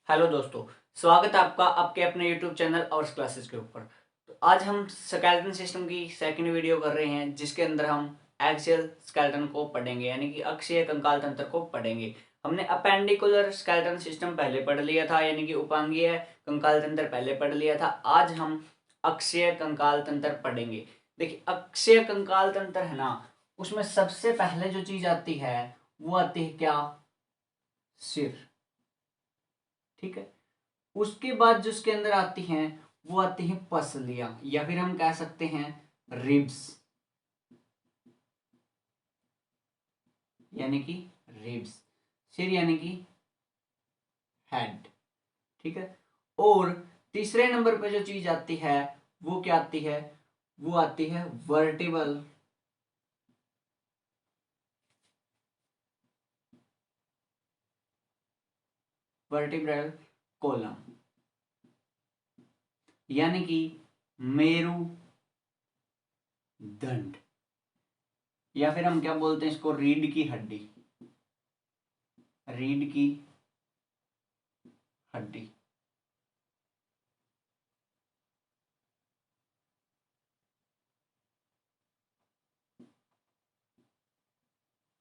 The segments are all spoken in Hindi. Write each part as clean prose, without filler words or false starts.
हेलो दोस्तों, स्वागत है आपका आपके अपने यूट्यूब चैनल अवर्स क्लासेस के ऊपर। तो आज हम स्केलेटन सिस्टम की सेकंड वीडियो कर रहे हैं, जिसके अंदर हम एक्सियल स्केलेटन को पढ़ेंगे, यानी कि अक्षीय कंकाल तंत्र को पढ़ेंगे। हमने अपेंडिकुलर स्केलेटन सिस्टम पहले पढ़ लिया था, यानी कि उपांगीय कंकाल तंत्र पहले पढ़ लिया था। आज हम अक्षीय कंकाल तंत्र पढ़ेंगे। देखिए, अक्षीय कंकाल तंत्र है ना, उसमें सबसे पहले जो चीज आती है वो आती है क्या? सिर। ठीक है। उसके बाद जो उसके अंदर आती हैं वो आती हैं पसलियां, या फिर हम कह सकते हैं रिब्स, यानी कि रिब्स। सिर यानी कि हेड। ठीक है। और तीसरे नंबर पे जो चीज आती है वो क्या आती है? वो आती है वर्टिबल वर्टिब्रल कॉलम, यानी कि मेरुदंड, या फिर हम क्या बोलते हैं इसको? रीढ़ की हड्डी। रीढ़ की हड्डी।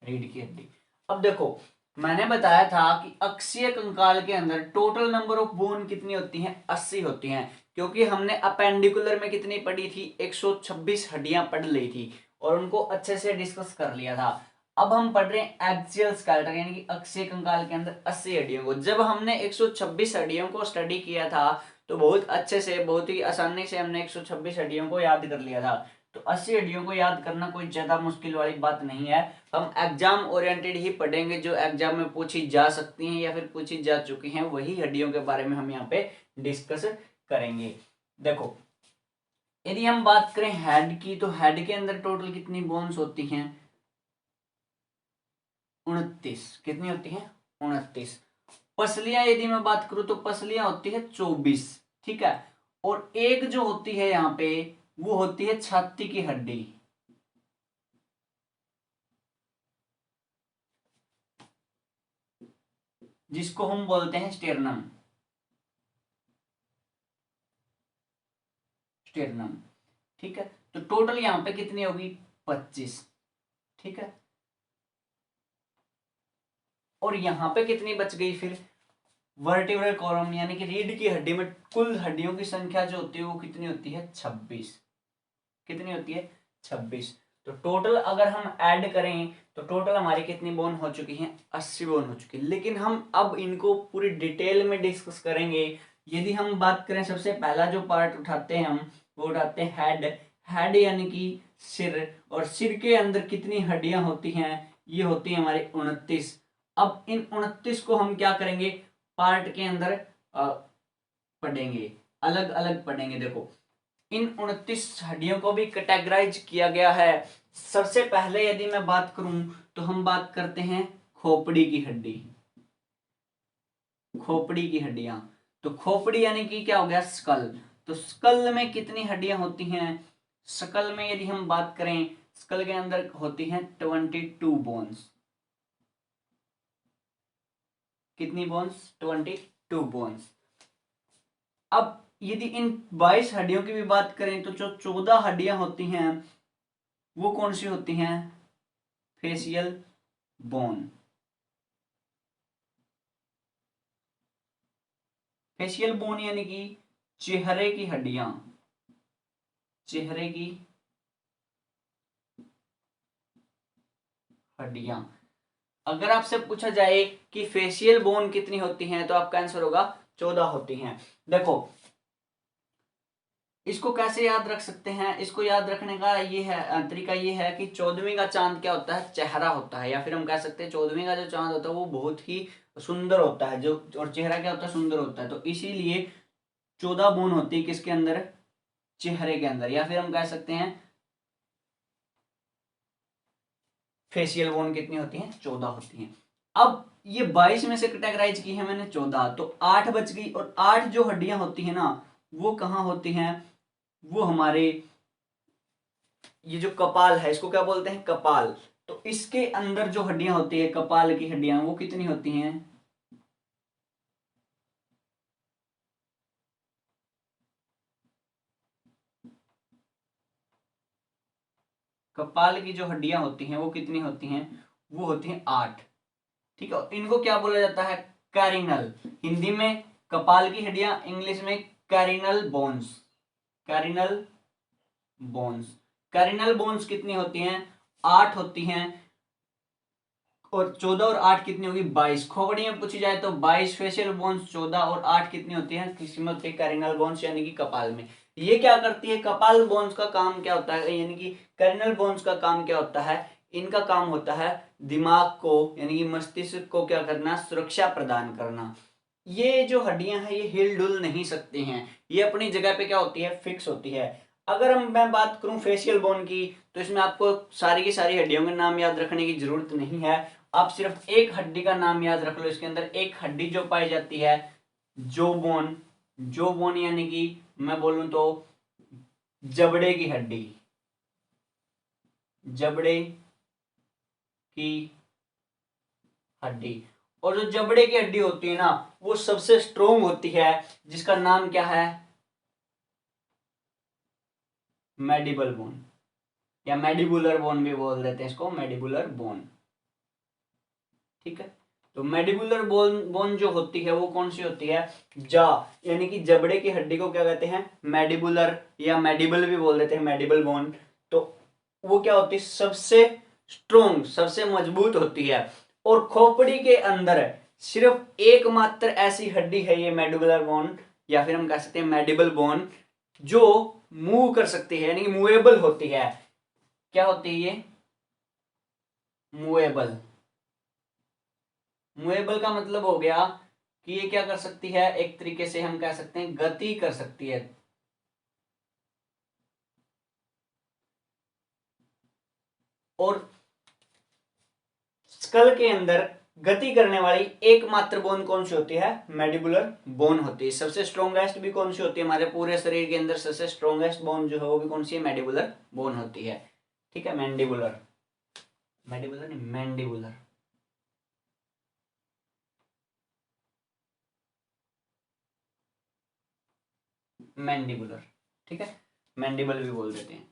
रीढ़ की हड्डी। अब देखो, मैंने बताया था कि अक्षीय कंकाल के अंदर टोटल नंबर ऑफ बोन कितनी होती हैं? 80 होती हैं, क्योंकि हमने अपेंडिकुलर में कितनी पढ़ी थी? 126 हड्डियां पढ़ ली थी और उनको अच्छे से डिस्कस कर लिया था। अब हम पढ़ रहे हैं एक्सियल स्केलेटन, यानी कि अक्षीय कंकाल के अंदर 80 हड्डियों को। जब हमने 126 हड्डियों को स्टडी किया था तो बहुत अच्छे से, बहुत ही आसानी से हमने 126 हड्डियों को याद कर लिया था। तो 80 हड्डियों को याद करना कोई ज्यादा मुश्किल वाली बात नहीं है। हम एग्जाम ओरिएंटेड ही पढ़ेंगे, जो एग्जाम में पूछी जा सकती हैं या फिर पूछी जा चुकी हैं, वही हड्डियों के बारे में हम यहाँ पे डिस्कस करेंगे। देखो, यदि हम बात करें हेड की, तो हेड के अंदर टोटल कितनी बोन्स होती हैं? 29। कितनी होती हैं? 29। पसलियां यदि मैं बात करूं तो पसलियां होती है 24। ठीक है। और एक जो होती है यहाँ पे, वो होती है छाती की हड्डी, जिसको हम बोलते हैं स्टेरनम। स्टेरनम। ठीक है। तो टोटल यहां पे कितनी होगी? 25। ठीक है। और यहां पे कितनी बच गई फिर? वर्टिब्रल कॉलम, यानी कि रीढ़ की हड्डी में कुल हड्डियों की संख्या जो होती है वो कितनी होती है? 26। कितनी होती है? 26। तो टोटल अगर हम ऐड करें तो टोटल हमारी कितनी बोन हो चुकी है? 80 बोन हो चुकी है। लेकिन हम अब इनको पूरी डिटेल में डिस्कस करेंगे। यदि हम बात करें, सबसे पहला जो पार्ट उठाते हैं हम, वो उठाते हैं हेड। हेड यानी कि सिर। और सिर के अंदर कितनी हड्डियां होती हैं? ये होती है हमारी 29। अब इन 29 को हम क्या करेंगे? पार्ट के अंदर पढ़ेंगे, अलग अलग पढ़ेंगे। देखो, इन 29 हड्डियों को भी कैटेगराइज किया गया है। सबसे पहले यदि मैं बात करूं तो हम बात करते हैं खोपड़ी की हड्डी। खोपड़ी की हड्डियां। तो खोपड़ी यानी कि क्या हो गया? स्कल। तो स्कल में कितनी हड्डियां होती हैं? स्कल में यदि हम बात करें, स्कल के अंदर होती हैं 22 बोन्स। कितनी बोन्स? 22 बोन्स। अब यदि इन 22 हड्डियों की भी बात करें तो जो 14 हड्डियां होती हैं वो कौन सी होती हैं? Facial bone. फेशियल बोन यानी कि चेहरे की हड्डियां। चेहरे की हड्डियां। अगर आपसे पूछा जाए कि फेशियल बोन कितनी होती हैं, तो आपका आंसर होगा 14 होती हैं। देखो, इसको कैसे याद रख सकते हैं? इसको याद रखने का ये है, तरीका ये है कि 14वीं का चांद क्या होता है? चेहरा होता है। या फिर हम कह सकते हैं 14वीं का जो चांद होता है वो बहुत ही सुंदर होता है, जो, और चेहरा क्या होता है? सुंदर होता है। तो इसीलिए 14 बोन होती है किसके अंदर? चेहरे के अंदर। या फिर हम कह सकते हैं फेशियल बोन कितनी होती हैं? 14 होती हैं। अब ये 22 में से कैटेगराइज की है मैंने 14, तो 8 बच गई। और 8 जो हड्डियां होती हैं ना, वो कहां होती हैं? वो हमारे, ये जो कपाल है, इसको क्या बोलते हैं? कपाल। तो इसके अंदर जो हड्डियां होती है, कपाल की हड्डियां, वो कितनी होती हैं? कपाल की जो हड्डियां होती हैं वो कितनी होती हैं, वो होती हैं 8। ठीक है, इनको क्या बोला जाता है, कैरिनल। हिंदी में कपाल की हड्डियां, इंग्लिश में कैरिनल बोन्स। कैरिनल बोन्स, कैरिनल बोन्स कितनी होती हैं, 8 होती हैं। और 14 और 8 कितनी होगी, 22। खोपड़ी में पूछी जाए तो 22 फेशियल बोन्स, 14 और 8 कितनी होती है, किसी में होती है कैरिनल बोन्स, यानी कि कपाल में। ये क्या करती है, कपाल बोन्स का काम क्या होता है, यानी कि कैरिनल बोन्स का काम क्या होता है, इनका काम होता है दिमाग को यानी कि मस्तिष्क को क्या करना, सुरक्षा प्रदान करना। ये जो हड्डियां हैं ये हिल डुल नहीं सकती हैं, ये अपनी जगह पे क्या होती है, फिक्स होती है। अगर मैं बात करूं फेशियल बोन की, तो इसमें आपको सारी की सारी हड्डियों के नाम याद रखने की जरूरत नहीं है। आप सिर्फ एक हड्डी का नाम याद रख लो। इसके अंदर एक हड्डी जो पाई जाती है, जो बोन, जो बोन यानी कि मैं बोलूं तो जबड़े की हड्डी, जबड़े की हड्डी। और जो जबड़े की हड्डी होती है ना, वो सबसे स्ट्रोंग होती है, जिसका नाम क्या है, मैडिबल बोन, या मैडिबुलर बोन भी बोल देते हैं इसको, मैडिबुलर बोन। ठीक है, तो मैडिबुलर बोन बोन जो होती है वो कौन सी होती है, जा यानी कि जबड़े की हड्डी को क्या कहते हैं, मैडिबुलर, या मैडिबल भी बोल देते हैं, मैडिबल बोन। तो वो क्या होती है, सबसे स्ट्रोंग, सबसे मजबूत होती है। और खोपड़ी के अंदर सिर्फ एकमात्र ऐसी हड्डी है ये मैडिबुलर बोन, या फिर हम कह सकते हैं मैडिबल बोन, जो मूव कर सकती है, यानी कि मूवेबल होती है। क्या होती है ये, मूवेबल। मूवेबल का मतलब हो गया कि ये क्या कर सकती है, एक तरीके से हम कह सकते हैं गति कर सकती है। और स्कल के अंदर गति करने वाली एकमात्र बोन कौन सी होती है, मैडिबुलर बोन होती है। सबसे स्ट्रॉन्गेस्ट भी कौन सी होती है, हमारे पूरे शरीर के अंदर सबसे स्ट्रॉन्गेस्ट बोन जो है वो भी कौन सी है, मैडिबुलर बोन होती है। ठीक है, मैंडिबुलर, मैडिबुलर नहीं, मैंडिबुलर। मैंडिबुलर, ठीक है, मैंडिबल भी बोल देते हैं।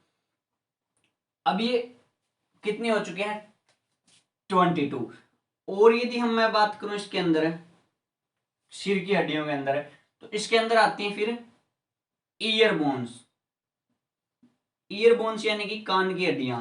अब ये कितनी हो चुके हैं, 22। और यदि हम मैं बात करूं इसके अंदर सिर की हड्डियों के अंदर, तो इसके अंदर आती हैं फिर ईयर बोन्स। ईयर बोन्स यानी कि कान की हड्डियां।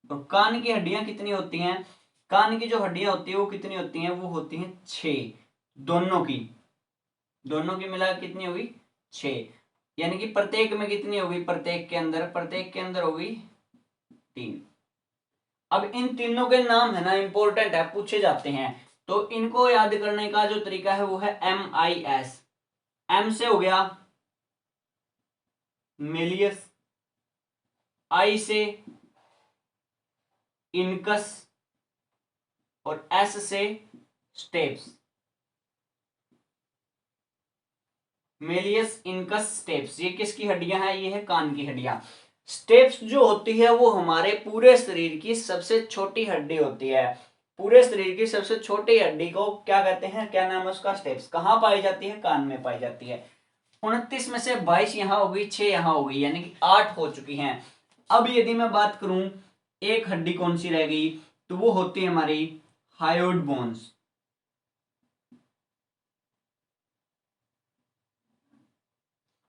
और कान की हड्डियां कितनी होती हैं, कान की जो हड्डियां होती है वो कितनी होती हैं, वो होती हैं 6। दोनों की, दोनों की मिला कितनी होगी, 6। यानी कि प्रत्येक में कितनी होगी, प्रत्येक के अंदर, प्रत्येक के अंदर होगी 3। अब इन तीनों के नाम है ना इंपॉर्टेंट है, पूछे जाते हैं। तो इनको याद करने का जो तरीका है वो है MIS। M से हो गया मेलियस, I से इनकस, और S से स्टेप्स। मेलियस, इनकस, स्टेप्स, ये किसकी हड्डियां हैं, ये है कान की हड्डियां। स्टेप्स जो होती है वो हमारे पूरे शरीर की सबसे छोटी हड्डी होती है। पूरे शरीर की सबसे छोटी हड्डी को क्या कहते हैं, क्या नाम है उसका, स्टेप्स। कहाँ पाई जाती है, कान में पाई जाती है। 29 में से 22 यहां हो गई, 6 यहां हो गई, यानी कि 8 हो चुकी हैं। अब यदि मैं बात करूं एक हड्डी कौन सी रह गई, तो वो होती है हमारी हायोइड बोन्स।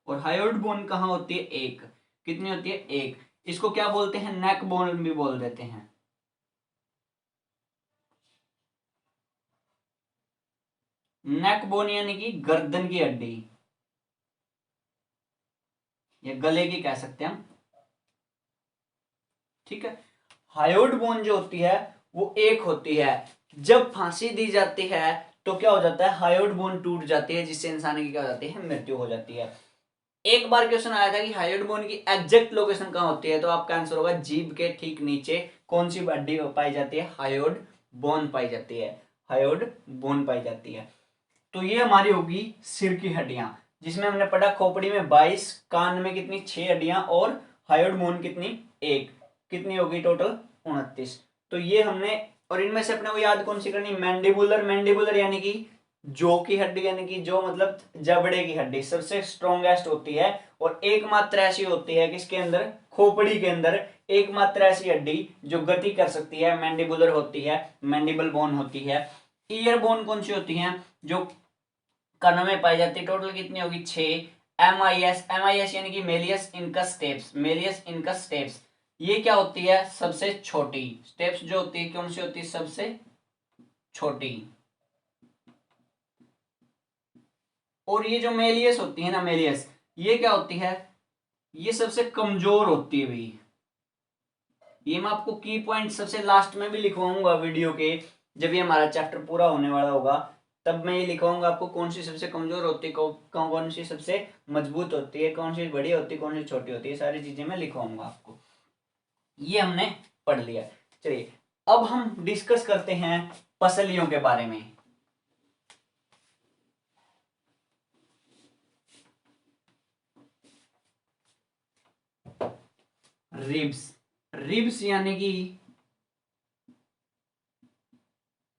और हायोइड बोन कहाँ होती है, एक। कितनी होती है, एक। इसको क्या बोलते हैं, नेक बोन भी बोल देते हैं। नेक बोन यानी कि गर्दन की हड्डी, या गले की कह सकते हैं हम। ठीक है, हायोइड बोन जो होती है वो एक होती है। जब फांसी दी जाती है तो क्या हो जाता है, हायोइड बोन टूट जाती है, जिससे इंसान की क्या हो जाती है, मृत्यु हो जाती है। एक बार क्वेश्चन आया था कि हायोइड बोन की एग्जैक्ट लोकेशन कहाँ होती है, तो आपका आंसर होगा जीभ के ठीक नीचे कौन सी हड्डी पाई जाती है, हायोइड बोन पाई जाती है, हायोइड बोन पाई जाती है। तो ये हमारी होगी सिर की हड्डियां, जिसमें हमने पढ़ा खोपड़ी में 22, कान में कितनी 6 हड्डियां, और हायोइड बोन कितनी, एक। कितनी होगी टोटल, 29। तो ये हमने, और इनमें से अपने को याद कौन सी करनी, मैंडिबुलर। मैंडिबुलर यानी कि जो की हड्डी यानी कि जो मतलब जबड़े की हड्डी सबसे स्ट्रॉन्गेस्ट होती है, और एकमात्र ऐसी होती है किसके अंदर, खोपड़ी के अंदर एकमात्र ऐसी हड्डी जो गति कर सकती है, मैंडिबुलर होती है, मैंडिबल बोन होती है। ईयर बोन कौन सी होती है, जो कानों में पाई जाती है, टोटल कितनी होगी 6। एम आई एस यानी कि malleus incus steps, malleus incus steps ये क्या होती है, सबसे छोटी स्टेप्स जो होती है कौन सी होती है, सबसे छोटी। और ये जो मेलियस होती है ना, मेलियस ये क्या होती है, ये सबसे कमजोर होती है भाई। ये मैं आपको की पॉइंट सबसे लास्ट में भी लिखवाऊंगा वीडियो के, जब ये हमारा चैप्टर पूरा होने वाला होगा तब मैं ये लिखवाऊंगा आपको कौन सी सबसे कमजोर होती है, कौन सी सबसे मजबूत होती है, कौन सी बड़ी होती है, कौन सी छोटी होती है, सारी चीजें मैं लिखवाऊंगा आपको। ये हमने पढ़ लिया। चलिए अब हम डिस्कस करते हैं पसलियों के बारे में। रिब्स, रिब्स यानी कि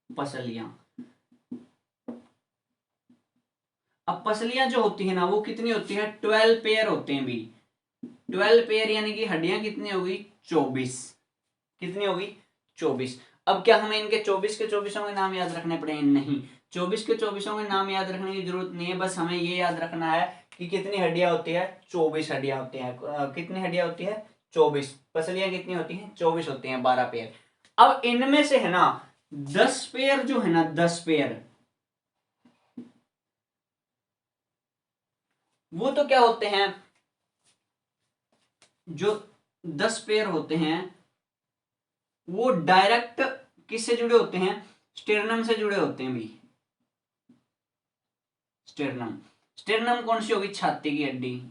पसलियां। अब पसलियां जो होती है ना वो कितनी होती है, 12 पेयर होते हैं भी। 12 पेयर यानी कि हड्डियां कितनी होगी, 24। कितनी होगी, 24। अब क्या हमें इनके 24 के 24 के नाम याद रखने पड़ेंगे, नहीं। 24 के 24 के नाम याद रखने की जरूरत नहीं है, बस हमें ये याद रखना है कि कितनी हड्डियां होती है, 24 हड्डियां होती हैं। कितनी हड्डियां होती है, 24। पसलियां कितनी होती हैं, 24 होती हैं, 12 पेयर। अब इनमें से है ना 10 पेयर जो है ना, 10 पेयर वो तो क्या होते हैं, जो 10 पेयर होते हैं वो डायरेक्ट किससे जुड़े होते हैं, स्टेरनम से जुड़े होते हैं भी। स्टेरनम, स्टेरनम कौन सी होगी, छाती की हड्डी।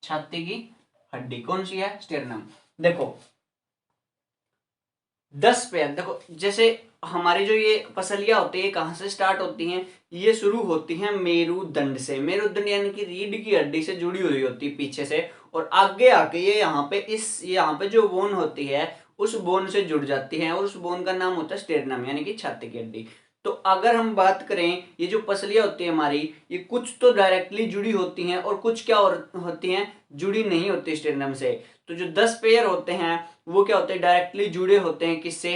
छाती की हड्डी कौन सी है, स्टेरनम। देखो 10 पेयर, देखो जैसे हमारी जो ये पसलियां होती है कहां से स्टार्ट होती हैं, ये शुरू होती हैं मेरुदंड से। मेरुदंड यानी कि रीढ़ की हड्डी से जुड़ी हुई होती है पीछे से, और आगे आके ये यहाँ पे यहाँ पे जो बोन होती है उस बोन से जुड़ जाती है, और उस बोन का नाम होता है स्टेरनम यानी कि छाती की हड्डी। तो अगर हम बात करें ये जो पसलियां होती है हमारी, ये कुछ तो डायरेक्टली जुड़ी होती हैं और कुछ क्या होती हैं, जुड़ी नहीं होती स्टेरनम से। तो जो 10 पेयर होते हैं वो क्या होते हैं, डायरेक्टली जुड़े होते हैं किससे,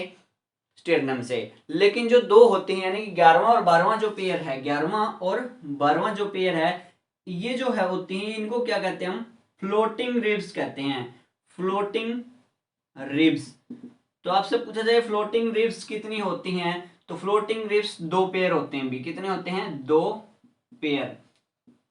स्टेरनम से। लेकिन जो दो होती हैं यानी कि 11वां और 12वां जो पेयर है, 11वां और 12वां जो पेयर है, ये जो है होती हैं, इनको क्या कहते हैं हम, फ्लोटिंग रिब्स कहते हैं। Floating ribs. तो आपसे पूछा जाए फ्लोटिंग रिब्स कितनी होती हैं, तो फ्लोटिंग रिब्स 2 पेयर होते हैं भी। कितने होते हैं, 2 पेयर।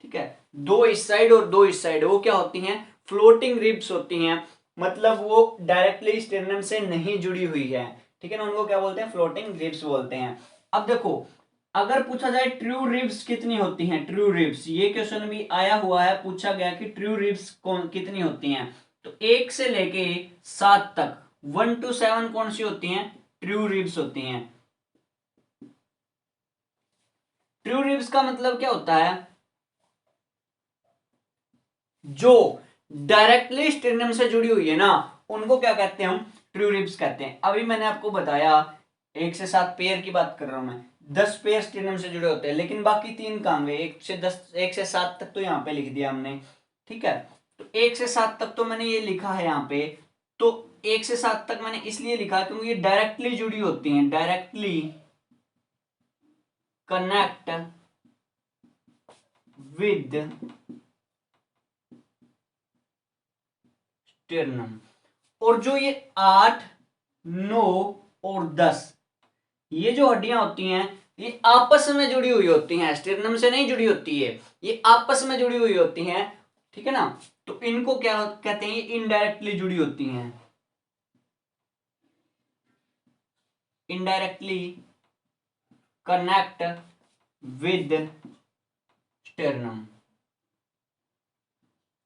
ठीक है, 2 इस साइड और 2 इस साइड, वो क्या होती हैं, फ्लोटिंग रिब्स होती हैं। मतलब वो डायरेक्टली स्टेरनम से नहीं जुड़ी हुई है, ठीक है ना, उनको क्या बोलते हैं, फ्लोटिंग रिब्स बोलते हैं। अब देखो अगर पूछा जाए ट्रू रिब्स कितनी होती हैं, ट्रू रिब्स, ये क्वेश्चन भी आया हुआ है, पूछा गया कि ट्रू रिब्स कौन कितनी होती हैं, तो 1 से लेके 7 तक, 1 to 7 कौन सी होती हैं, ट्रू रिब्स होती हैं। ट्रू रिब्स का मतलब क्या होता है, जो डायरेक्टली स्टेरनम से जुड़ी हुई है ना उनको क्या कहते हैं हम, ट्रू रिब्स कहते हैं। अभी मैंने आपको बताया 1 से 7 पेयर की बात कर रहा हूं मैं, 10 पेयर स्टेरनम से जुड़े होते हैं, लेकिन बाकी 3 कहां गए, 1 से 7 तक तो यहाँ पे लिख दिया हमने। ठीक है, तो 1 से 7 तक तो मैंने ये लिखा है यहाँ पे। तो 1 से 7 तक मैंने इसलिए लिखा क्योंकि ये डायरेक्टली जुड़ी होती हैं, डायरेक्टली कनेक्ट विद स्टेरनम। और जो ये 8, 9 और 10 ये जो हड्डियां होती हैं ये आपस में जुड़ी हुई होती हैं, स्टेरनम से नहीं जुड़ी होती है, ये आपस में जुड़ी हुई होती हैं। ठीक है ना, तो इनको क्या कहते हैं, ये इनडायरेक्टली जुड़ी होती हैं, इनडायरेक्टली कनेक्ट विद स्टेरनम।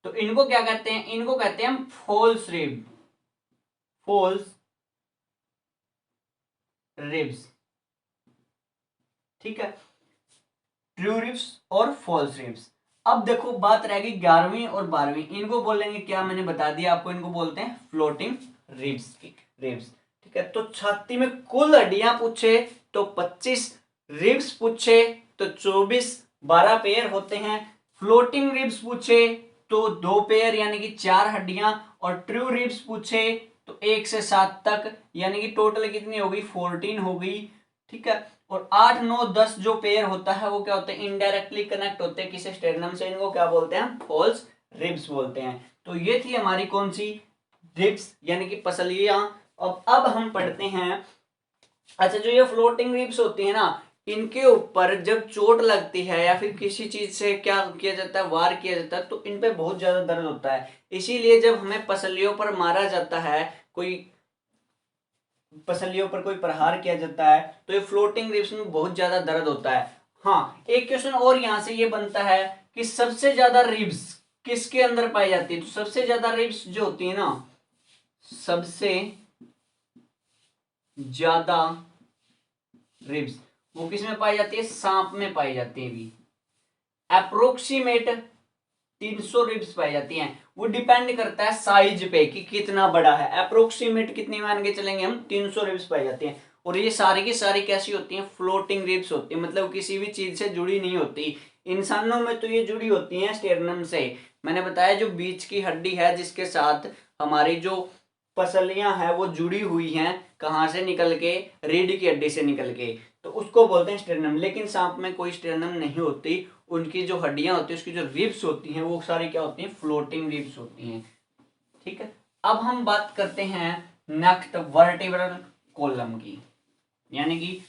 तो इनको क्या कहते हैं, इनको कहते हैं हम फॉल्स रिब, फॉल्स रिब्स। ठीक है, ट्रू रिब्स और फॉल्स रिब्स। अब देखो बात रहेगी 11वीं और 12वीं, इनको बोलेंगे क्या, मैंने बता दिया आपको, इनको बोलते हैं फ्लोटिंग रिब्स की रिब्स। ठीक है, तो छाती में कुल हड्डियां पूछे तो 25, रिब्स पूछे तो 24, 12 पेयर होते हैं। फ्लोटिंग रिब्स पूछे तो 2 पेयर यानी कि 4 हड्डियां, और ट्रू रिब्स पूछे तो 1 से 7 तक, यानी कि टोटल कितनी हो गई, 14 हो गई। ठीक है, और 8, 9, 10 जो पेयर होता है वो क्या होते हैं, इनडायरेक्टली कनेक्ट होते हैं किसी स्टेरनम से, इनको क्या बोलते हैं, फॉल्स रिब्स बोलते हैं। तो ये थी हमारी कौन सी, रिब्स यानी कि पसलियां। अब हम पढ़ते हैं, अच्छा जो ये फ्लोटिंग रिब्स होती है ना, इनके ऊपर जब चोट लगती है या फिर किसी चीज से क्या किया जाता है, वार किया जाता है, तो इन पे बहुत ज्यादा दर्द होता है। इसीलिए जब हमें पसलियों पर मारा जाता है, कोई पसलियों पर कोई प्रहार किया जाता है, तो ये फ्लोटिंग रिब्स में बहुत ज्यादा दर्द होता है। हाँ, एक क्वेश्चन और यहां से ये बनता है कि सबसे ज्यादा रिब्स किसके अंदर पाई जाती है, तो सबसे ज्यादा रिब्स जो होती है ना, सबसे ज्यादा रिब्स वो किस में पाई जाती है, सांप में पाई जाती है भी। अप्रोक्सीमेट 300 रिब्स पाई जाती हैं। वो डिपेंड करता है साइज पे कि कितना बड़ा है। अप्रोक्सीमेट कितनी मान के चलेंगे हम, 300 रिब्स पाई जाती हैं। और ये सारी की सारी कैसी होती हैं, फ्लोटिंग रिब्स होती है, मतलब किसी भी चीज से जुड़ी नहीं होती। इंसानों में तो ये जुड़ी होती हैं स्टेरनम से। मैंने बताया जो बीच की हड्डी है जिसके साथ हमारी जो पसलियां हैं वो जुड़ी हुई हैं, कहां से निकल के, रीढ़ की हड्डी से निकल के, तो उसको बोलते हैं स्टेरनम। लेकिन सांप में कोई स्टेरनम नहीं होती, उनकी जो हड्डियां होती है, उसकी जो रिब्स होती हैं वो सारी क्या होती हैं, फ्लोटिंग रिब्स होती हैं। ठीक है, अब हम बात करते हैं नेक्स्ट वर्टिब्रल कॉलम की, यानी कि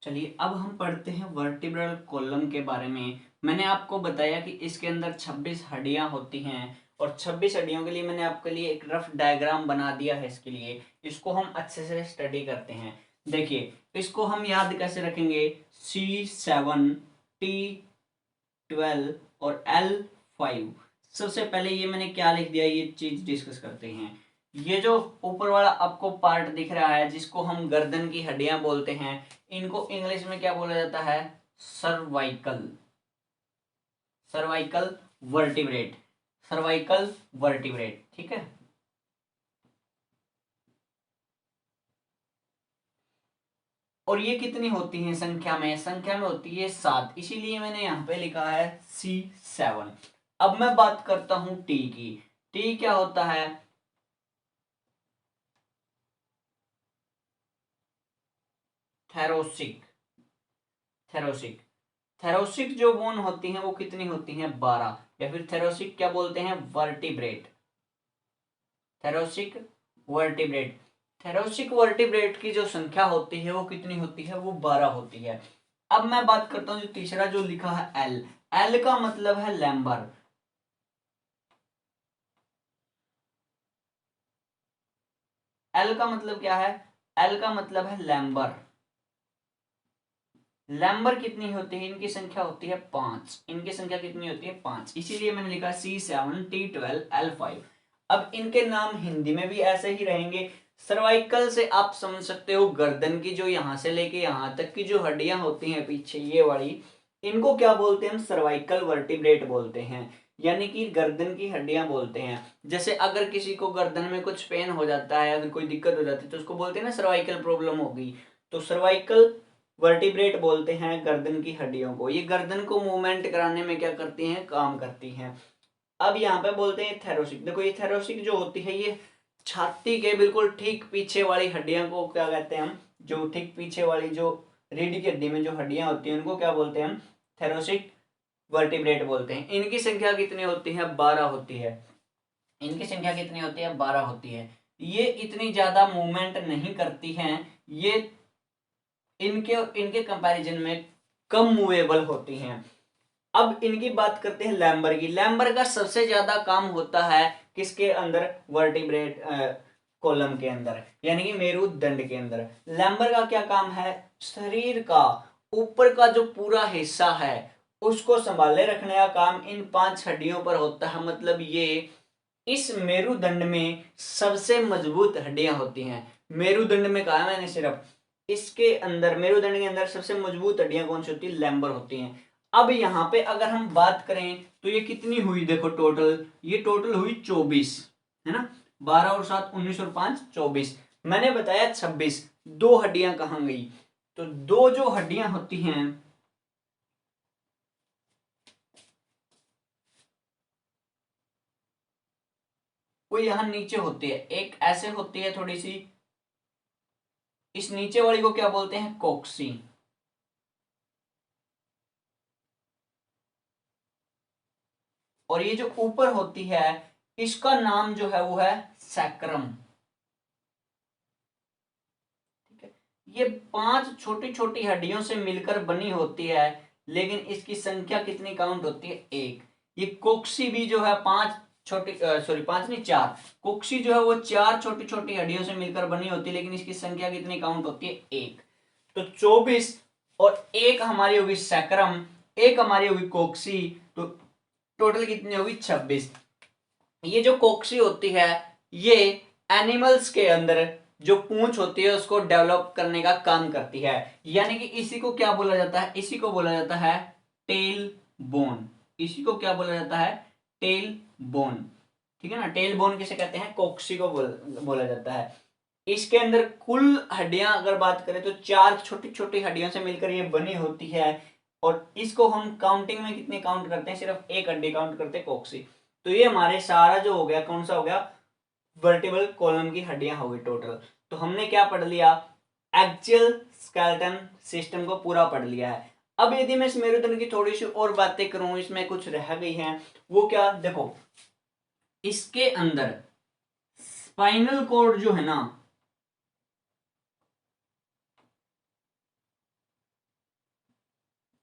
चलिए अब हम पढ़ते हैं वर्टिब्रल कॉलम के बारे में। मैंने आपको बताया कि इसके अंदर 26 हड्डियां होती हैं, और 26 हड्डियों के लिए मैंने आपके लिए एक रफ डायग्राम बना दिया है। इसके लिए इसको हम अच्छे से स्टडी करते हैं। देखिए इसको हम याद कैसे रखेंगे, C7, T12 और L5। सबसे पहले ये मैंने क्या लिख दिया, ये चीज डिस्कस करते हैं। ये जो ऊपर वाला आपको पार्ट दिख रहा है जिसको हम गर्दन की हड्डियां बोलते हैं, इनको इंग्लिश में क्या बोला जाता है, cervical, cervical vertebrate, cervical vertebrate. ठीक है, और ये कितनी होती है संख्या में, संख्या में होती है 7, इसीलिए मैंने यहां पे लिखा है C7। अब मैं बात करता हूं टी की। टी क्या होता है, थेरोसिक, थेरोसिक, थेरोसिक जो बोन होती हैं वो कितनी होती हैं, 12, या फिर थेरोसिक क्या बोलते हैं, वर्टिब्रेट, थेरोसिक वर्टिब्रेट। थेरोसिक वर्टिब्रेट की जो संख्या होती है वो कितनी होती है, वो 12 होती है। अब मैं बात करता हूं जो तीसरा जो लिखा है एल, एल का मतलब है लैम्बर, एल का मतलब क्या है, एल का मतलब है लैम्बर। लैम्बर कितनी होती है, इनकी संख्या होती है 5, इनकी संख्या कितनी होती है, 5, इसीलिए मैंने लिखा C7, T12, L5। अब इनके नाम हिंदी में भी ऐसे ही रहेंगे। सर्वाइकल से आप समझ सकते हो गर्दन की जो यहां से लेके यहां तक की जो हड्डियां होती हैं पीछे ये वाली, इनको क्या बोलते हैं, हम सर्वाइकल वर्टिब्रेट बोलते हैं, यानी कि गर्दन की हड्डियां बोलते हैं। जैसे अगर किसी को गर्दन में कुछ पेन हो जाता है, अगर कोई दिक्कत हो जाती है तो उसको बोलते हैं ना सर्वाइकल प्रॉब्लम होगी, तो सर्वाइकल वर्टिब्रेट बोलते हैं गर्दन की हड्डियों को। ये गर्दन को मूवमेंट कराने में क्या करती हैं, काम करती हैं। अब यहाँ पे बोलते हैं थेरोसिक। देखो ये थेरोसिक जो होती है ये छाती के बिल्कुल ठीक पीछे वाली हड्डियां को क्या कहते हैं हम, जो ठीक पीछे वाली जो रीढ़ की हड्डी में जो हड्डियां होती हैं उनको क्या बोलते हैं हम, थेरोसिक वर्टिब्रेट बोलते हैं। इनकी संख्या कितनी होती है, 12 होती है, इनकी संख्या कितनी होती है, 12 होती है। ये इतनी ज्यादा मूवमेंट नहीं करती हैं, ये इनके इनके कंपैरिजन में कम मूवेबल होती हैं। अब इनकी बात करते हैं लैम्बर की। लैम्बर का सबसे ज्यादा काम होता है किसके अंदर, वर्टिब्रेट कॉलम के अंदर, यानी कि मेरुदंड के अंदर। लैम्बर का क्या काम है, शरीर का ऊपर का जो पूरा हिस्सा है उसको संभाले रखने का काम इन 5 हड्डियों पर होता है। मतलब ये इस मेरुदंड में सबसे मजबूत हड्डियां होती हैं। मेरुदंड में कहा मैंने सिर्फ, इसके अंदर मेरुदंड के अंदर सबसे मजबूत हड्डियां कौन सी होती है, लैम्बर होती हैं। अब यहाँ पे अगर हम बात करें तो ये कितनी हुई, देखो टोटल, ये टोटल हुई 24, है ना, 12 और 7 19 और 5 24, मैंने बताया 26, दो हड्डियां कहाँ गई, तो दो जो हड्डियां होती हैं वो यहां नीचे होती है, एक ऐसे होती है थोड़ी सी, इस नीचे वाली को क्या बोलते हैं, कोक्सी, और ये जो ऊपर होती है इसका नाम जो है वो है सैक्रम। ठीक है, ये 5 छोटी छोटी हड्डियों से मिलकर बनी होती है, लेकिन इसकी संख्या कितनी काउंट होती है, एक। ये कोक्सी भी जो है 5 छोटी, सॉरी 5 नहीं 4, कोक्सी जो है वो 4 छोटी छोटी हड्डियों से मिलकर बनी होती है, लेकिन इसकी संख्या कितनी काउंट होती है, एक। तो 24 और एक हमारी होगी सैक्रम, एक हमारी होगी कोक्सी, तो टोटल कितनी होगी 26। ये जो कोक्सी होती है ये एनिमल्स के अंदर जो पूंछ होती है उसको डेवलप करने का काम करती है, यानी कि इसी को क्या बोला जाता है, इसी को बोला जाता है टेल बोन, इसी को क्या बोला जाता है, टेल बोन। ठीक है ना, टेल बोन किसे कहते हैं, कोक्सी को बोला जाता है। इसके अंदर कुल हड्डियां अगर बात करें तो 4 छोटी छोटी हड्डियों से मिलकर ये बनी होती है, और इसको हम काउंटिंग में कितने काउंट करते हैं, सिर्फ एक हड्डी काउंट करते हैं, कोक्सी। तो ये हमारे सारा जो हो गया कौन सा हो गया, वर्टिबल कॉलम की हड्डियां हो गई टोटल। तो हमने क्या पढ़ लिया, एक्सियल स्केलेटन सिस्टम को पूरा पढ़ लिया है। अब यदि मैं इस मेरुदंड की थोड़ी सी और बातें करूं, इसमें कुछ रह गई हैं, वो क्या, देखो इसके अंदर स्पाइनल कॉर्ड जो है ना,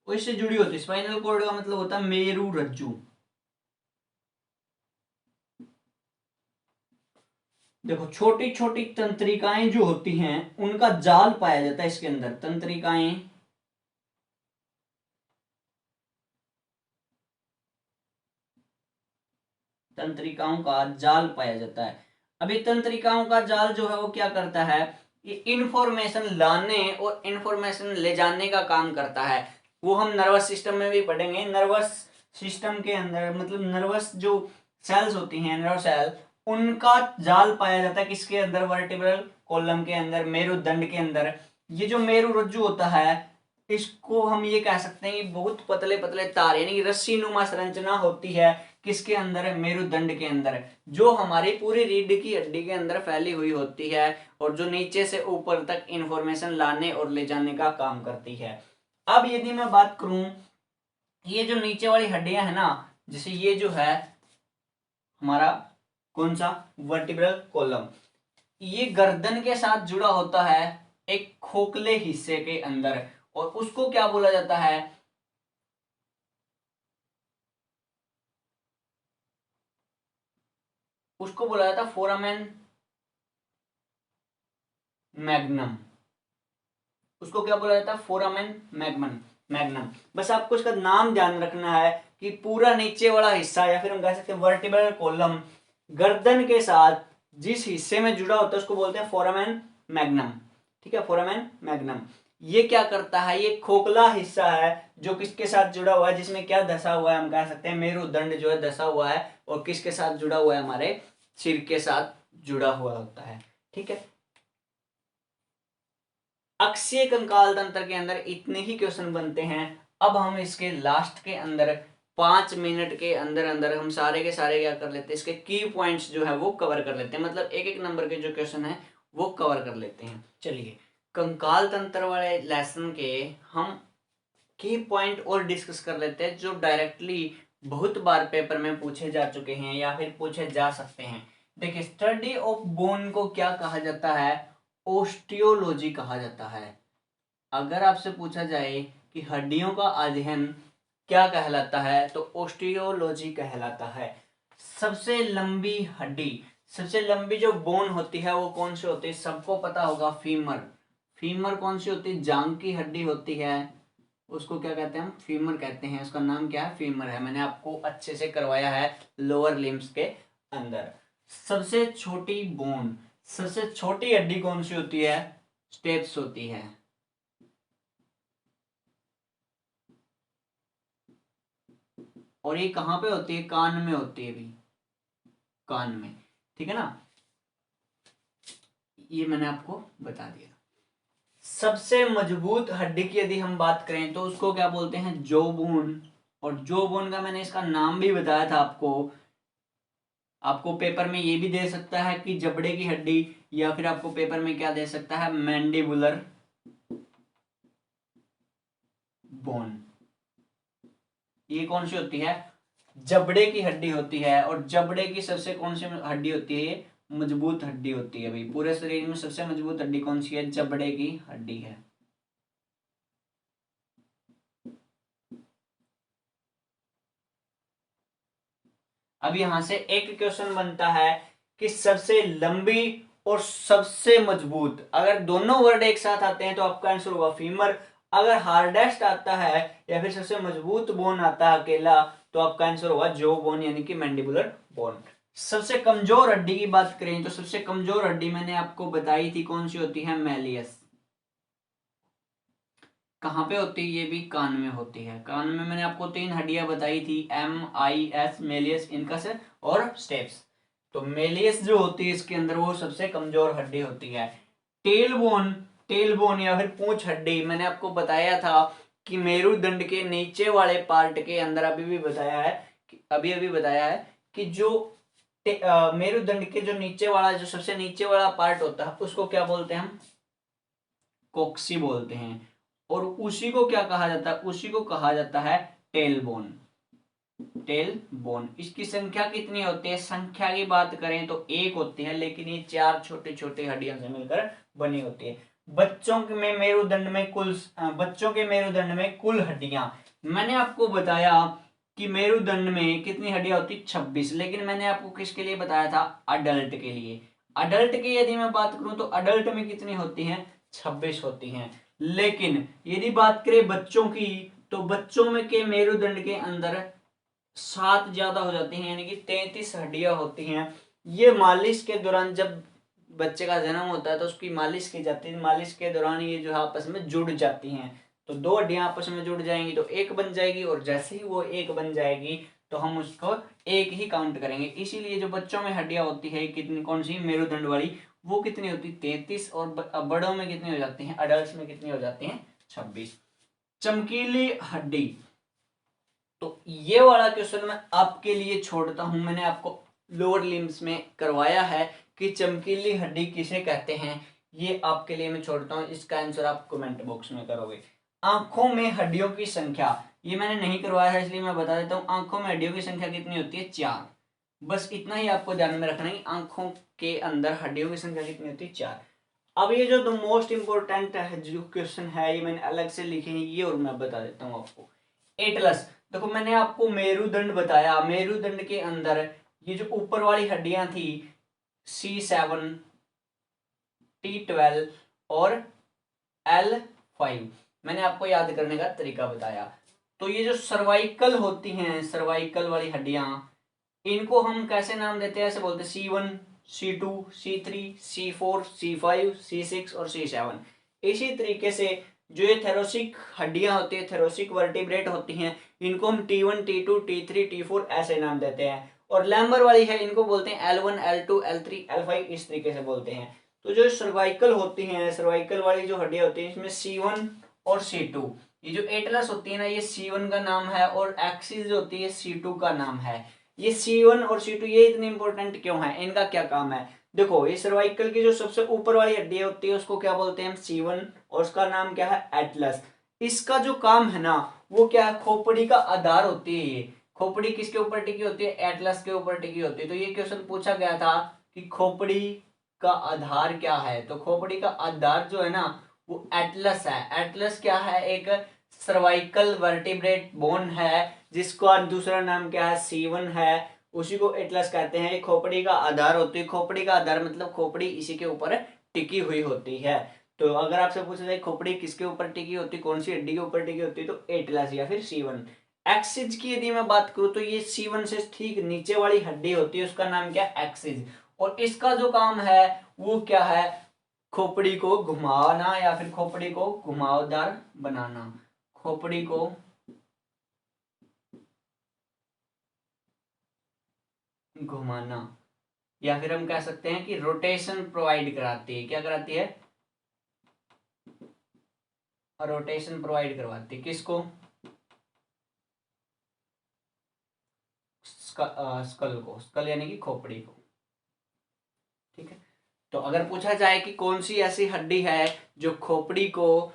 वो इससे जुड़ी होती है, स्पाइनल कॉर्ड का मतलब होता है मेरु रज्जु। देखो छोटी छोटी तंत्रिकाएं जो होती हैं उनका जाल पाया जाता है इसके अंदर, तंत्रिकाएं, तंत्रिकाओं का जाल पाया जाता है। अभी तंत्रिकाओं का जाल जो है वो क्या करता है, ये इंफॉर्मेशन लाने और इंफॉर्मेशन ले जाने का काम करता है। वो हम नर्वस सिस्टम में भी पढ़ेंगे, नर्वस सिस्टम के अंदर मतलब नर्वस जो सेल्स होती हैं, नर्व सेल, उनका जाल पाया जाता है किसके अंदर, वर्टिब्रल कॉलम के अंदर, मेरुदंड के अंदर। ये जो मेरु रज्जु होता है इसको हम ये कह सकते हैं कि बहुत पतले पतले तार यानी कि रस्सी नुमा संरचना होती है किसके अंदर, मेरुदंड के अंदर, जो हमारी पूरी रीढ़ की हड्डी के अंदर फैली हुई होती है, और जो नीचे से ऊपर तक इंफॉर्मेशन लाने और ले जाने का काम करती है। अब यदि मैं बात करूं, ये जो नीचे वाली हड्डियां है ना, जैसे ये जो है हमारा कौन सा, वर्टिब्रल कॉलम, ये गर्दन के साथ जुड़ा होता है एक खोखले हिस्से के अंदर, और उसको क्या बोला जाता है, उसको बोला जाता है फोरामेन मैग्नम, उसको क्या बोला जाता है, फोरामेन मैग्नम, मैग्नम। बस आपको इसका नाम ध्यान रखना है कि पूरा नीचे वाला हिस्सा या फिर हम कह सकते हैं वर्टिब्रल कॉलम गर्दन के साथ जिस हिस्से में जुड़ा होता है उसको बोलते हैं फोरामेन मैग्नम। ठीक है, फोरामेन मैग्नम। ये क्या करता है, ये खोखला हिस्सा है जो किसके साथ जुड़ा हुआ है, जिसमें क्या धसा हुआ है, हम कह सकते हैं मेरुदंड जो है धसा हुआ है, और किसके साथ जुड़ा हुआ है, हमारे सिर के साथ जुड़ा हुआ होता है। ठीक है, अक्षीय कंकाल तंत्र के अंदर इतने ही क्वेश्चन बनते हैं। अब हम इसके लास्ट के अंदर 5 मिनट के अंदर अंदर हम सारे के सारे क्या कर लेते हैं, इसके की पॉइंट्स जो है वो कवर कर लेते हैं, मतलब एक एक नंबर के जो क्वेश्चन है वो कवर कर लेते हैं। चलिए कंकाल तंत्र वाले लेसन के हम की पॉइंट और डिस्कस कर लेते हैं जो डायरेक्टली बहुत बार पेपर में पूछे जा चुके हैं या फिर पूछे जा सकते हैं। देखिए स्टडी ऑफ बोन को क्या कहा जाता है, ओस्टियोलॉजी कहा जाता है। अगर आपसे पूछा जाए कि हड्डियों का अध्ययन क्या कहलाता है तो ओस्टियोलॉजी कहलाता है। सबसे लंबी हड्डी, सबसे लंबी जो बोन होती है वो कौन सी होती है, सबको पता होगा, फीमर। फीमर कौन सी होती है, जांग की हड्डी होती है, उसको क्या कहते हैं, हम फीमर कहते हैं, उसका नाम क्या है, फीमर है। मैंने आपको अच्छे से करवाया है लोअर लिम्स के अंदर। सबसे छोटी बोन, सबसे छोटी हड्डी कौन सी होती है, स्टेप्स होती है। और ये कहाँ पे होती है, कान में होती है भी, कान में, ठीक है ना। ये मैंने आपको बता दिया। सबसे मजबूत हड्डी की यदि हम बात करें तो उसको क्या बोलते हैं, जॉ बोन। और जॉ बोन का मैंने इसका नाम भी बताया था आपको। आपको पेपर में ये भी दे सकता है कि जबड़े की हड्डी, या फिर आपको पेपर में क्या दे सकता है, मैंडिबुलर बोन। ये कौन सी होती है, जबड़े की हड्डी होती है। और जबड़े की सबसे कौन सी हड्डी होती है, ये मजबूत हड्डी होती है भाई। पूरे शरीर में सबसे मजबूत हड्डी कौन सी है, जबड़े की हड्डी है। अब यहां से एक क्वेश्चन बनता है कि सबसे लंबी और सबसे मजबूत, अगर दोनों वर्ड एक साथ आते हैं तो आपका आंसर होगा फीमर। अगर हार्डेस्ट आता है या फिर सबसे मजबूत बोन आता है अकेला, तो आपका आंसर होगा जॉ बोन यानी कि मैंडिबुलर बोन। सबसे कमजोर हड्डी की बात करें तो सबसे कमजोर हड्डी मैंने आपको बताई थी कौन सी होती है, मैलियस। कहाँ पे होती है, ये भी कान में होती है। कान में मैंने आपको 3 हड्डियां बताई थी, MIS, मेलियस, इनकस और स्टेप्स। तो मेलियस जो होती है इसके अंदर वो सबसे कमजोर हड्डी होती है। टेल बोन, टेल बोन या फिर पूंछ हड्डी, मैंने आपको बताया था कि मेरुदंड के नीचे वाले पार्ट के अंदर, अभी भी बताया है अभी बताया है कि जो मेरुदंड के जो नीचे वाला, जो सबसे नीचे वाला पार्ट होता है उसको क्या बोलते हैं हम, कोक्सी बोलते हैं। और उसी को क्या कहा जाता है, उसी को कहा जाता है टेल बोन। टेल बोन, इसकी संख्या कितनी होती है, संख्या की बात करें तो 1 होती है, लेकिन ये 4 छोटे छोटे हड्डियों से मिलकर बनी होती है। बच्चों में मेरुदंड में कुल बच्चों के मेरुदंड में कुल हड्डियां, मैंने आपको बताया कि मेरुदंड में कितनी हड्डियां होती, 26। लेकिन मैंने आपको किसके लिए बताया था, अडल्ट के लिए। अडल्ट की यदि मैं बात करूं तो अडल्ट में कितनी होती हैं, 26 होती हैं। लेकिन यदि बात करें बच्चों की, तो बच्चों में के मेरुदंड के अंदर 7 ज्यादा हो जाती हैं, यानी कि 33 हड्डियां होती हैं। ये मालिश के दौरान, जब बच्चे का जन्म होता है तो उसकी मालिश की जाती है, मालिश के दौरान ये जो है आपस में जुड़ जाती हैं। तो 2 हड्डियां आपस में जुड़ जाएंगी तो एक बन जाएगी, और जैसे ही वो एक बन जाएगी तो हम उसको एक ही काउंट करेंगे। इसीलिए जो बच्चों में हड्डियां होती है कितनी, कौन सी, मेरुदंड वाली, वो कितनी होती है, 33। और बड़ों में कितनी हो जाती है, अडल्ट में कितनी हो जाती है, 26। चमकीली हड्डी, तो ये वाला क्वेश्चन मैं आपके लिए छोड़ता हूं। मैंने आपको लोअर लिम्स में करवाया है कि चमकीली हड्डी किसे कहते हैं, ये आपके लिए मैं छोड़ता हूं। इसका आंसर आप कमेंट बॉक्स में करोगे। आंखों में हड्डियों की संख्या, ये मैंने नहीं करवाया है इसलिए मैं बता देता हूं। आंखों में हड्डियों की संख्या कितनी होती है, 4। बस इतना ही आपको ध्यान में रखना है, आंखों के अंदर हड्डियों की संख्या कितनी होती है, 4। अब ये जो द मोस्ट इंपोर्टेंट है जो क्वेश्चन है, ये मैंने अलग से लिखे हैं ये, और मैं बता देता हूँ आपको। एटलस, देखो मैंने आपको मेरुदंड बताया, मेरुदंड के अंदर ये जो ऊपर वाली हड्डियां थी, C7, T12 और L5, मैंने आपको याद करने का तरीका बताया। तो ये जो सर्वाइकल होती हैं, सर्वाइकल वाली हड्डियां, इनको हम कैसे नाम देते हैं, ऐसे बोलते हैं C1, C2, C3, C4, C5, C6 और C7। इसी तरीके से जो ये थेरोसिक हड्डियां होती है, थेरोसिक वर्टिब्रेट होती हैं, इनको हम T1, T2, T3, T4 ऐसे नाम देते हैं। और लैम्बर वाली है, इनको बोलते हैं L1, L2, L3, L5, इस तरीके से बोलते हैं। तो जो सर्वाइकल होती हैं, सर्वाइकल वाली जो हड्डियां होती हैं, इसमें C1 और C2, ये जो एटलस होती है ना, ये C1 का नाम है, और एक्सिस जो होती है C2 का नाम है। ये C1 और C2 ये इतने इंपॉर्टेंट क्यों है, इनका क्या काम है, देखो ये सर्वाइकल की जो सबसे ऊपर वाली हड्डी होती है उसको क्या बोलते हैं, C1, और उसका नाम क्या है, एटलस। इसका जो काम है ना, वो क्या है, खोपड़ी का आधार होती है। ये खोपड़ी किसके ऊपर टिकी होती है, एटलस के ऊपर टिकी होती है। तो ये क्वेश्चन पूछा गया था कि खोपड़ी का आधार क्या है, तो खोपड़ी का आधार जो है ना वो एटलस है। एटलस क्या है, एक सर्वाइकल वर्टिब्रेट बोन है, जिसका दूसरा नाम क्या है, C1 है, उसी को एटलस कहते हैं। खोपड़ी का आधार होती है, खोपड़ी का आधार मतलब खोपड़ी इसी के ऊपर टिकी हुई होती है। तो अगर आपसे पूछा जाए खोपड़ी किसके ऊपर टिकी होती है, कौन सी हड्डी के ऊपर टिकी होती है, तो एटलस या फिर C1। एक्सिस की यदि मैं बात करूं तो ये C1 से ठीक नीचे वाली हड्डी होती है, उसका नाम क्या है, एक्सिस। और इसका जो काम है वो क्या है, खोपड़ी को घुमाना या फिर खोपड़ी को घुमावदार बनाना, खोपड़ी को घुमाना, या फिर हम कह सकते हैं कि रोटेशन प्रोवाइड कराती है। क्या कराती है? रोटेशन प्रोवाइड करवाती है। किसको? स्कल को, स्कल यानी कि खोपड़ी को। ठीक है, तो अगर पूछा जाए कि कौन सी ऐसी हड्डी है जो खोपड़ी को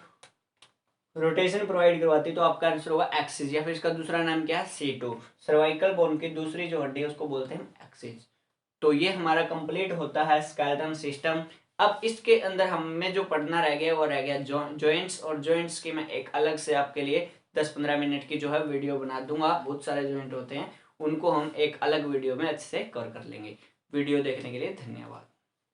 रोटेशन प्रोवाइड करवाती, तो आपका आंसर होगा एक्सिस, या फिर इसका दूसरा नाम क्या है? सीटो। सर्वाइकल बोन की दूसरी जो हड्डी है उसको बोलते हैं एक्सिस। तो ये हमारा कंप्लीट होता है स्केलेटन सिस्टम। अब इसके अंदर हमें जो पढ़ना रह गया वो रह गया जॉइंट्स, और जॉइंट्स की मैं एक अलग से आपके लिए 10-15 मिनट की जो है वीडियो बना दूंगा। बहुत सारे जॉइंट होते हैं, उनको हम एक अलग वीडियो में अच्छे से कवर कर लेंगे। वीडियो देखने के लिए धन्यवाद।